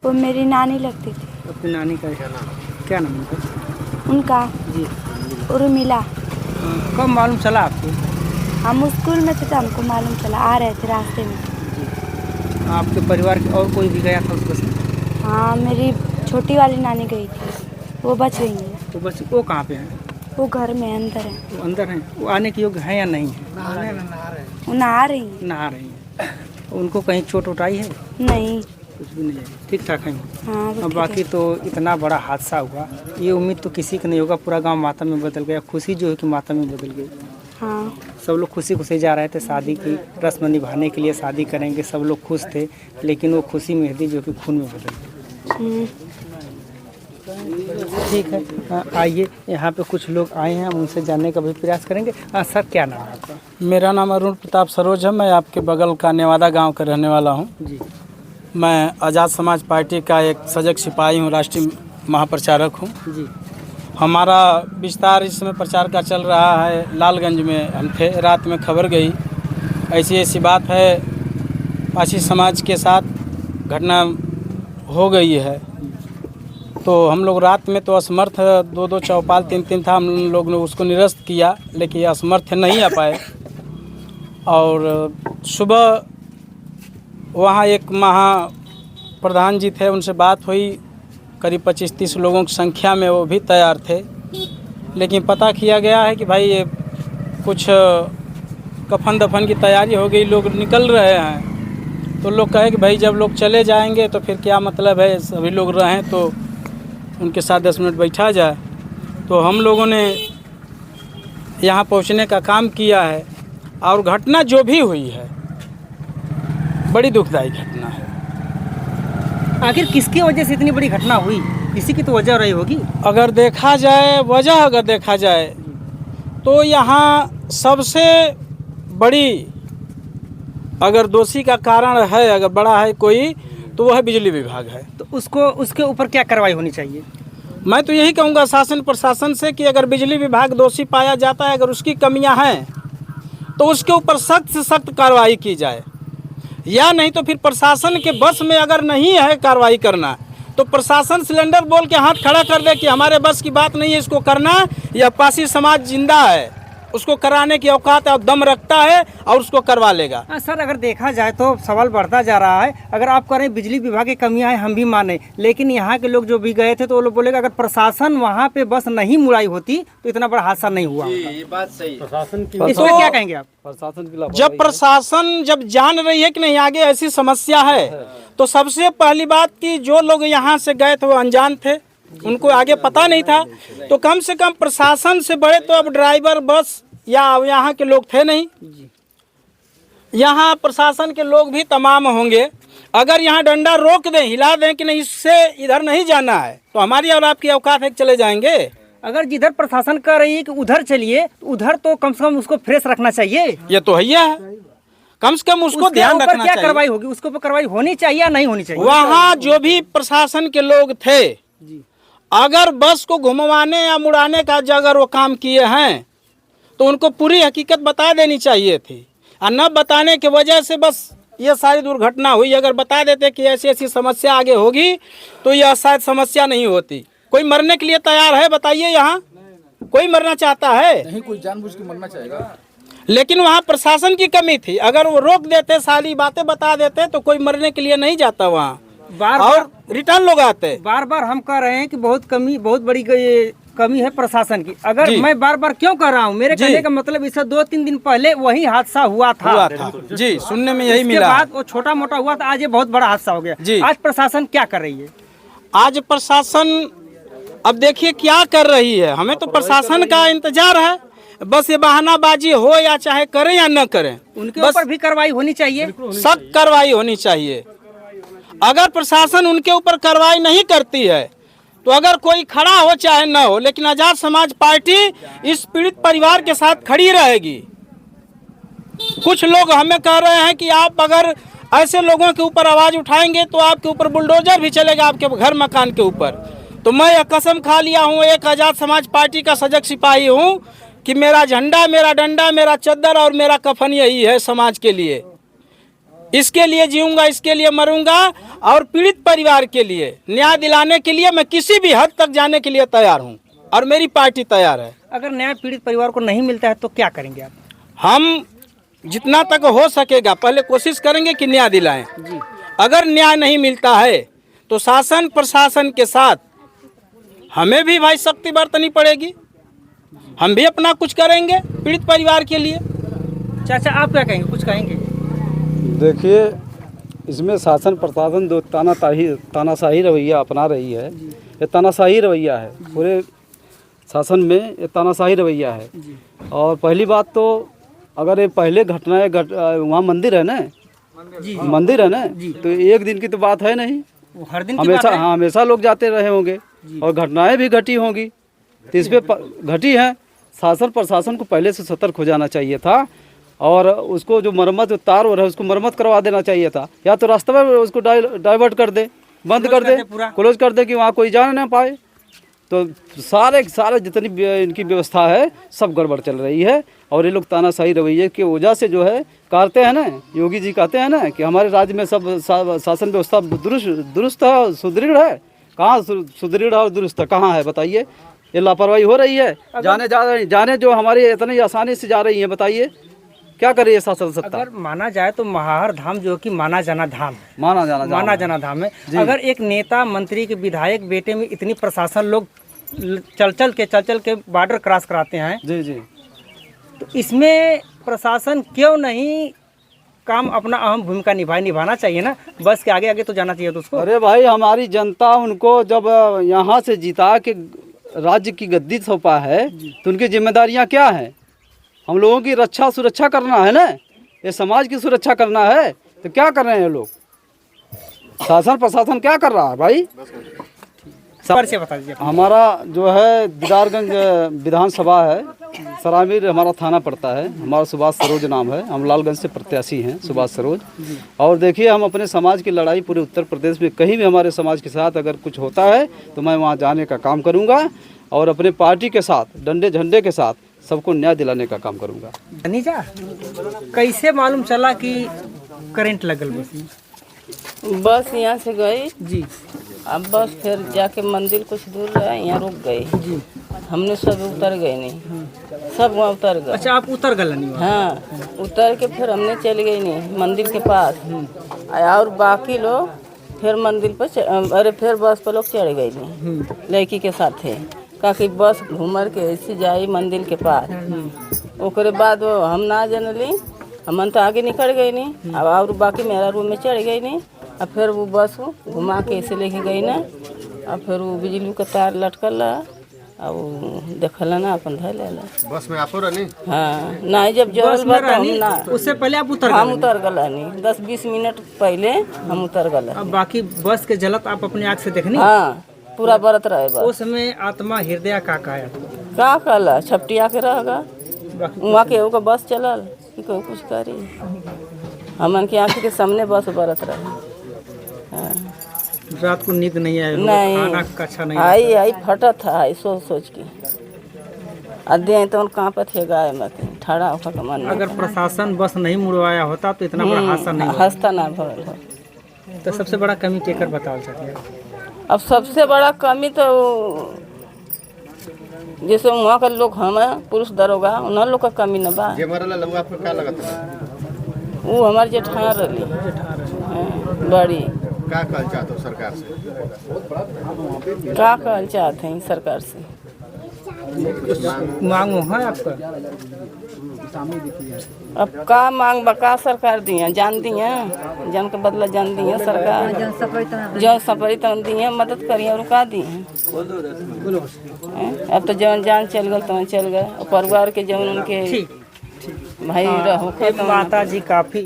वो मेरी नानी लगती थी। अपनी नानी का क्या नाम उनका? उनका जी। उर्मिला। कब मालूम चला आपको? हम स्कूल में थे तो हमको मालूम चला, आ रहे थे रास्ते में। जी। आपके परिवार के और कोई भी गया था उसको से? हाँ, मेरी छोटी वाली नानी गई थी, वो बच गई है। तो बस वो कहाँ पे हैं? वो घर में अंदर है। वो अंदर हैं? वो आने के योग्य हैं या नहीं है? वो नहा रही है। नहा रही हैं। उनको कहीं चोट उठ आई है? नहीं। कुछ भी नहीं है, ठीक ठाक हैं। हाँ, वो और ठीक बाकी है। तो इतना बड़ा हादसा हुआ, ये उम्मीद तो किसी का नहीं होगा। पूरा गांव मातम में बदल गया। खुशी जो है कि मातम में बदल गई। हाँ। सब लोग खुशी खुशी जा रहे थे शादी की रस्म निभाने के लिए, शादी करेंगे, सब लोग खुश थे। लेकिन वो खुशी मेहंदी जो कि खून में बदल गई। ठीक है, आइए यहाँ पे कुछ लोग आए हैं, हम उनसे जानने का भी प्रयास करेंगे। सर, क्या नाम है आपका? मेरा नाम अरुण प्रताप सरोज है। मैं आपके बगल का नेवादा गांव का रहने वाला हूं। जी। मैं आज़ाद समाज पार्टी का एक सजग सिपाही हूं, राष्ट्रीय महाप्रचारक हूं। जी। हमारा विस्तार इस समय प्रचार का चल रहा है। लालगंज में हम थे, रात में खबर गई, ऐसी ऐसी बात है, पासी समाज के साथ घटना हो गई है। तो हम लोग रात में तो असमर्थ, दो दो चौपाल तीन तीन था, हम लोग ने उसको निरस्त किया, लेकिन असमर्थ नहीं आ पाए। और सुबह वहाँ एक महाप्रधान जी थे, उनसे बात हुई, करीब 25-30 लोगों की संख्या में, वो भी तैयार थे। लेकिन पता किया गया है कि भाई ये कुछ कफन दफन की तैयारी हो गई, लोग निकल रहे हैं। तो लोग कहे कि भाई जब लोग चले जाएंगे तो फिर क्या मतलब है, सभी लोग रहें तो उनके साथ 10 मिनट बैठा जाए। तो हम लोगों ने यहाँ पहुँचने का काम किया है। और घटना जो भी हुई है बड़ी दुखदायी घटना है। आखिर किसकी वजह से इतनी बड़ी घटना हुई? किसी की तो वजह रही होगी। अगर देखा जाए तो यहाँ सबसे बड़ी अगर दोषी का कारण है, अगर बड़ा है कोई, तो वह है बिजली विभाग है। तो उसके ऊपर क्या कार्रवाई होनी चाहिए? मैं तो यही कहूँगा शासन प्रशासन से कि अगर बिजली विभाग दोषी पाया जाता है, अगर उसकी कमियां हैं, तो उसके ऊपर सख्त से सख्त कार्रवाई की जाए। या नहीं तो फिर प्रशासन के बस में अगर नहीं है कार्रवाई करना, तो प्रशासन सिलेंडर बोल के हाथ खड़ा कर दे कि हमारे बस की बात नहीं है इसको करना, या पासी समाज जिंदा है, उसको कराने की औकात और दम रखता है और उसको करवा लेगा। सर, अगर देखा जाए तो सवाल बढ़ता जा रहा है। अगर आप कह रहे हैं बिजली विभाग की कमियां हैं, हम भी माने, लेकिन यहाँ के लोग जो भी गए थे तो वो लोग बोलेगा अगर प्रशासन वहाँ पे बस नहीं मुड़ाई होती तो इतना बड़ा हादसा नहीं हुआ। ये बात सही। प्रशासन की इसमें क्या कहेंगे आप? जब प्रशासन जब जान रही है कि नहीं आगे ऐसी समस्या है, तो सबसे पहली बात कि जो लोग यहाँ से गए थे वो अनजान थे, उनको आगे पता नहीं था। तो कम से कम प्रशासन से बड़े तो अब ड्राइवर बस या यहाँ के लोग थे नहीं। यहाँ प्रशासन के लोग भी तमाम होंगे। अगर यहाँ डंडा रोक दें, हिला दें कि नहीं इससे इधर नहीं जाना है, तो हमारी और आपकी औकात है कि चले जाएंगे। अगर जिधर प्रशासन कह रही है कि उधर चलिए, तो उधर तो कम से कम उसको फ्रेश रखना चाहिए। ये तो है, कम से कम उसको ध्यान रखना क्या चाहिए। कार्रवाई होगी, उसके ऊपर कार्रवाई होनी चाहिए या नहीं होनी चाहिए? वहाँ जो भी प्रशासन के लोग थे, अगर बस को घुमवाने या मुड़ाने का अगर वो काम किए हैं, तो उनको पूरी हकीकत बता देनी चाहिए थी। और न बताने की वजह से बस ये सारी दुर्घटना हुई। अगर बता देते कि ऐसी ऐसी समस्या आगे होगी, तो यह शायद समस्या नहीं होती। कोई मरने के लिए तैयार है? बताइए, यहाँ कोई मरना चाहता है? नहीं, कोई जानबूझ के मरना चाहेगा। लेकिन वहाँ प्रशासन की कमी थी। अगर वो रोक देते, सारी बातें बता देते, तो कोई मरने के लिए नहीं जाता वहाँ, और रिटर्न लोग आते। बार बार हम कह रहे हैं कि बहुत बड़ी कमी है प्रशासन की। अगर मैं बार बार क्यों कह रहा हूँ, मेरे कहने का मतलब इससे 2-3 दिन पहले वही हादसा हुआ था। जी, सुनने में यही मिला। बाद वो छोटा मोटा हुआ था, आज ये बहुत बड़ा हादसा हो गया। जी। आज प्रशासन क्या कर रही है? आज प्रशासन अब देखिए क्या कर रही है। हमें तो प्रशासन का इंतजार है। बस ये बहानाबाजी हो या चाहे करें या न करें, उनके ऊपर भी कार्रवाई होनी चाहिए, सख्त कार्रवाई होनी चाहिए। अगर प्रशासन उनके ऊपर कार्रवाई नहीं करती है, तो अगर कोई खड़ा हो चाहे न हो, लेकिन आज़ाद समाज पार्टी इस पीड़ित परिवार के साथ खड़ी रहेगी। कुछ लोग हमें कह रहे हैं कि आप अगर ऐसे लोगों के ऊपर आवाज़ उठाएंगे तो आपके ऊपर बुलडोजर भी चलेगा, आपके घर मकान के ऊपर। तो मैं यह कसम खा लिया हूँ, एक आज़ाद समाज पार्टी का सजग सिपाही हूँ, कि मेरा झंडा, मेरा डंडा, मेरा चद्दर और मेरा कफन यही है समाज के लिए। इसके लिए जीऊंगा, इसके लिए मरूंगा और पीड़ित परिवार के लिए न्याय दिलाने के लिए मैं किसी भी हद तक जाने के लिए तैयार हूं और मेरी पार्टी तैयार है। अगर न्याय पीड़ित परिवार को नहीं मिलता है तो क्या करेंगे आप? हम जितना तक हो सकेगा पहले कोशिश करेंगे कि न्याय दिलाएं। अगर न्याय नहीं मिलता है तो शासन प्रशासन के साथ हमें भी भाई सख्ती बरतनी पड़ेगी, हम भी अपना कुछ करेंगे पीड़ित परिवार के लिए। चाचा आप क्या कहेंगे, कुछ कहेंगे? देखिए, इसमें शासन प्रशासन जो तानाशाही रवैया अपना रही है, ये तानाशाही रवैया है। पूरे शासन में ये तानाशाही रवैया है। और पहली बात तो अगर ये पहले घटनाएं वहाँ मंदिर है ना, मंदिर है ना, तो एक दिन की तो बात है नहीं, वो हर दिन की हमेशा बात है। हाँ हमेशा लोग जाते रहे होंगे और घटनाएं भी घटी होंगी, तो इस पे घटी है। शासन प्रशासन को पहले से सतर्क हो जाना चाहिए था और उसको जो मरम्मत जो तार हो रहा है उसको मरम्मत करवा देना चाहिए था, या तो रास्ते में उसको डाइवर्ट कर दे, बंद कर दे, क्लोज कर दे कि वहाँ कोई जा ना पाए। तो सारे जितनी इनकी व्यवस्था है सब गड़बड़ चल रही है और ये लोग तानाशाही रवैये की वजह से जो है कहते हैं ना, योगी जी कहते हैं ना कि हमारे राज्य में सब शासन व्यवस्था दुरुस्त है, सुदृढ़ है। कहाँ सुदृढ़ और दुरुस्त कहाँ है बताइए? ये लापरवाही हो रही है। जाने जो हमारी इतनी आसानी से जा रही है, बताइए क्या करे ये शासन सत्ता? अगर माना जाए तो महाहर धाम जो कि माना जाना धाम है, माना जाना धाम है। अगर एक नेता मंत्री के विधायक बेटे में इतनी प्रशासन लोग चल के बॉर्डर क्रॉस कराते हैं, जी जी, तो इसमें प्रशासन क्यों नहीं काम अपना अहम भूमिका निभाना चाहिए ना? बस के आगे तो जाना चाहिए तो उसको। अरे भाई, हमारी जनता उनको जब यहाँ से जिता के राज्य की गद्दी सौंपा है तो उनकी जिम्मेदारियाँ क्या हैं? हम लोगों की रक्षा सुरक्षा करना है ना, ये समाज की सुरक्षा करना है। तो क्या कर रहे हैं लोग? शासन प्रशासन क्या कर रहा है भाई? से बता दीजिए। हमारा जो है दीदारगंज विधानसभा है, सरामीर हमारा थाना पड़ता है। हमारा सुभाष सरोज नाम है, हम लालगंज से प्रत्याशी हैं, सुभाष सरोज। और देखिए, हम अपने समाज की लड़ाई पूरे उत्तर प्रदेश में कहीं भी हमारे समाज के साथ अगर कुछ होता है तो मैं वहाँ जाने का काम करूँगा और अपने पार्टी के साथ डंडे झंडे के साथ सबको न्याय दिलाने का काम करूँगा। अनीजा, कैसे मालूम चला कि करंट लगल बस में? बस यहाँ से गई जी, अब बस फिर जाके मंदिर कुछ दूर रहा, यहाँ रुक गई जी। हमने सब उतर गए नहीं, सब वहाँ उतर गए। अच्छा, आप उतर गए नहीं? हाँ, उतर के फिर हमने चले गई नहीं मंदिर के पास, और बाकी लोग फिर मंदिर पर अरे फिर बस पर लोग चढ़ गए नहीं, लड़की के साथ थे काकि बस घूमर के ऐसे जाई मंदिर के पास। ओकरे बाद वो हम ना जनली, हम तो आगे निकल गई नहीं, अब और बाकी मेरा रूम में चढ़ गई नहीं। अब फिर वो बस घुमा के ऐसे लेके गई ना, अब फिर वो बिजली का तार लटकल अब देखल ना अपन धैल बस में आप रही? हाँ, नहीं जब जल ना, उससे पहले आप उतर हम उतर गला नहीं, 10-20 मिनट पहले हम उतर गला। अब बाकी बस के जलत आप अपने आँख से देखनी? हाँ, पूरा बरत रहे बस। उस समय आत्मा हृदय का है का कहला छपटिया के रहेगा वहाँ के का बस चलल कि कोई कुछ करी, हमन के आँख के सामने बस बरत रहे। हाँ। रात को नींद नहीं आया? नहीं, खाना अच्छा नहीं आई फटत था, आई सोच के अध्ययन तो कांपत है गाय मत ठड़ा होकर का मन। अगर प्रशासन बस नहीं मुड़वाया होता तो इतना बड़ा हादसा नहीं होता। हंसता ना भरल हो। तो सबसे बड़ा कमी केकर बताओ चाहिए? अब सबसे बड़ा कमी तो जैसे वहाँ का लोग हमें पुरुष दरोगा उन लोग का कमी न बा। आपको क्या लगता है? वो हमारे जेठान रही बड़ी। क्या कहल चाहते हो सरकार से? क्या कहल चाहते हैं सरकार से? मांग है आपका? अब का मांग बका सरकार दिया जान दिया, जान के बदला जान दिया सरकार, जौन सपरी तन दिए मदद करिए और का दिए। अब तो जौन जान चल गए तो चल गए, परिवार के जौन उनके भाई रहो। माता जी काफी